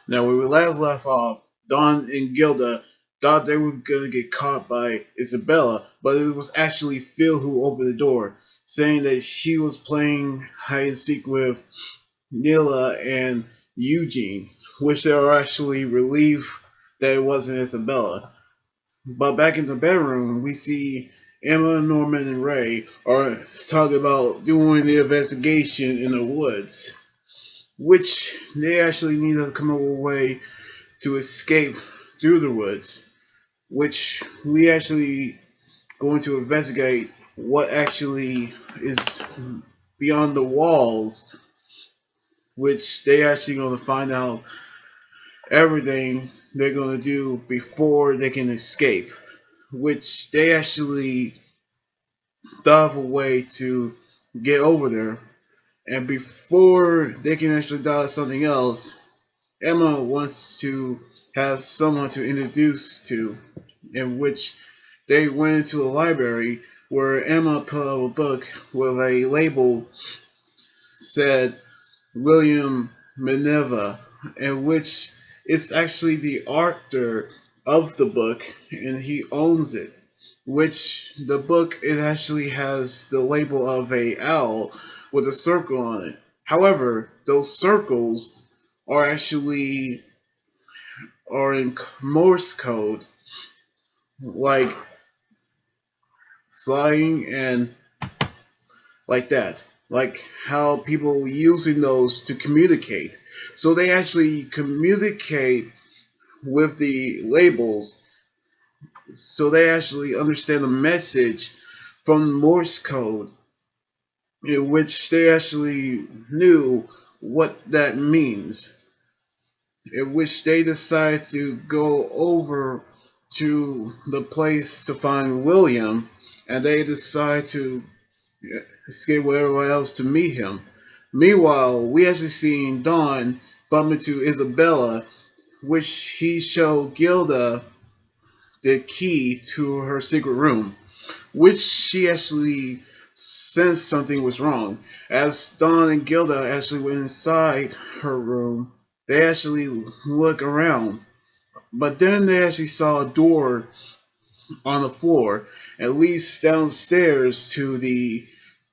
Now, when we last left off, Dawn and Gilda thought they were going to get caught by Isabella, but it was actually Phil who opened the door, saying that she was playing hide and seek with Nila and Eugene, which they were actually relieved that it wasn't Isabella. But back in the bedroom, we see Emma, Norman, and Ray are talking about doing the investigation in the woods, which they actually need to come up with a way to escape through the woods, which we actually going to investigate what actually is beyond the walls, which they actually going to find out everything they're going to do before they can escape, which they actually thought of a way to get over there. And before they can actually die of something else, Emma wants to have someone to introduce to, in which they went into a library where Emma put up a book with a label said William Minerva, in which it's actually the author of the book and he owns it. Which the book it actually has the label of a owl with a circle on it. However, those circles are actually are in Morse code, like flying and like that, like how people using those to communicate. So they actually communicate with the labels, so they actually understand the message from Morse code, in which they actually knew what that means. In which they decide to go over to the place to find William, and they decide to escape with everyone else to meet him. Meanwhile, we actually seen Dawn bump into Isabella, which he showed Gilda the key to her secret room, which she actually sensed something was wrong. As Dawn and Gilda actually went inside her room, they actually look around, but then they actually saw a door on the floor, at least downstairs to the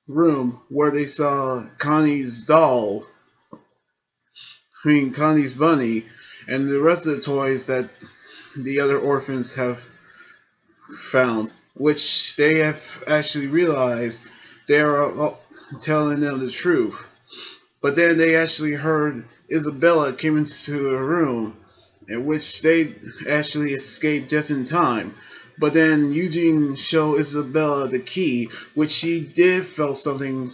room where they saw Connie's doll, Connie's bunny, and the rest of the toys that the other orphans have found, which they have actually realized they are telling them the truth. But then they actually heard Isabella came into the room, in which they actually escaped just in time. But then Eugene showed Isabella the key, which she did feel something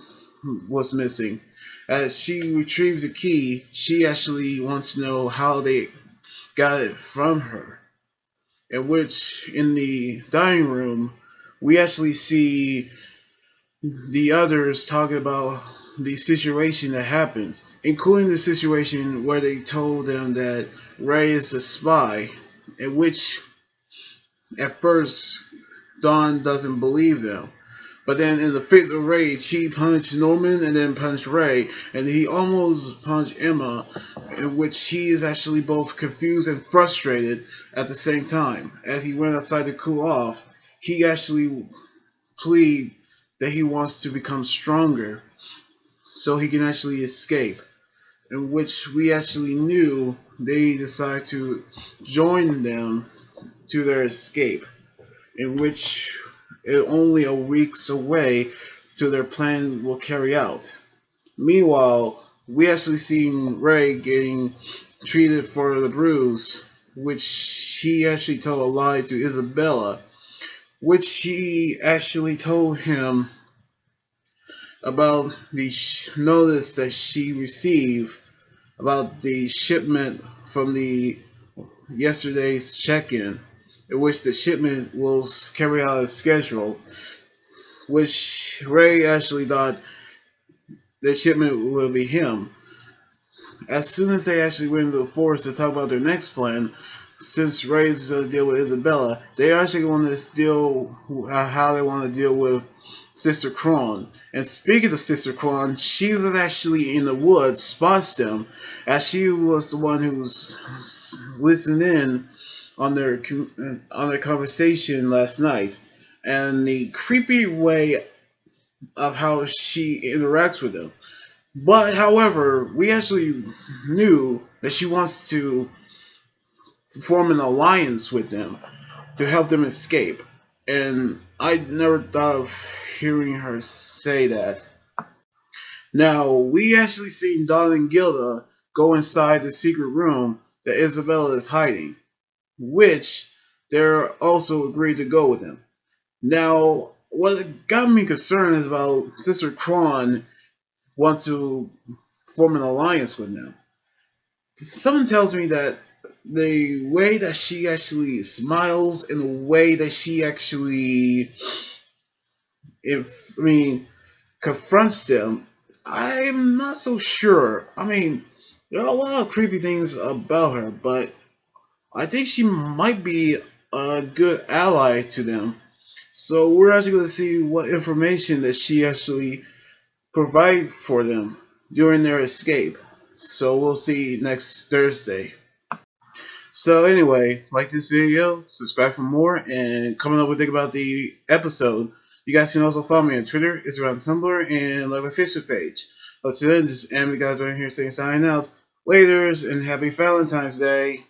was missing. As she retrieved the key, she actually wants to know how they got it from her. In which, in the dining room, we actually see the others talking about the situation that happens, including the situation where they told them that Ray is a spy, in which at first Dawn doesn't believe them. But then in the fit of rage, he punched Norman and then punched Ray, and he almost punched Emma, in which he is actually both confused and frustrated at the same time. As he went outside to cool off, he actually plead that he wants to become stronger so he can actually escape, in which we actually knew they decided to join them to their escape, in which it only a weeks away till their plan will carry out. Meanwhile, we actually seen Ray getting treated for the bruise, which he actually told a lie to Isabella, which he actually told him about the notice that she received about the shipment from the yesterday's check-in, in which the shipment will carry out as scheduled, which Ray actually thought the shipment will be him. As soon as they actually went into the forest to talk about their next plan, since Ray's going to deal with Isabella, they actually want to deal how they want to deal with Sister Krone. And speaking of Sister Krone, she was actually in the woods, spots them, as she was the one who's listening in on their conversation last night, and the creepy way of how she interacts with them. But however, we actually knew that she wants to form an alliance with them to help them escape. And I never thought of hearing her say that. Now, we actually seen Dawn and Gilda go inside the secret room that Isabella is hiding, which they're also agreed to go with them. Now, what got me concerned is about Sister Kron want to form an alliance with them. Something tells me that the way that she actually smiles and the way that she actually, if I mean, confronts them, I'm not so sure. I mean, there are a lot of creepy things about her, but I think she might be a good ally to them. So we're actually going to see what information that she actually provide for them during their escape. So we'll see next Thursday. So anyway, like this video, subscribe for more, and comment up what you think about the episode. You guys can also follow me on Twitter, Instagram, Tumblr, and like my Facebook page. But today, this is Anime Guys right here saying signing out. Laters, and happy Valentine's Day.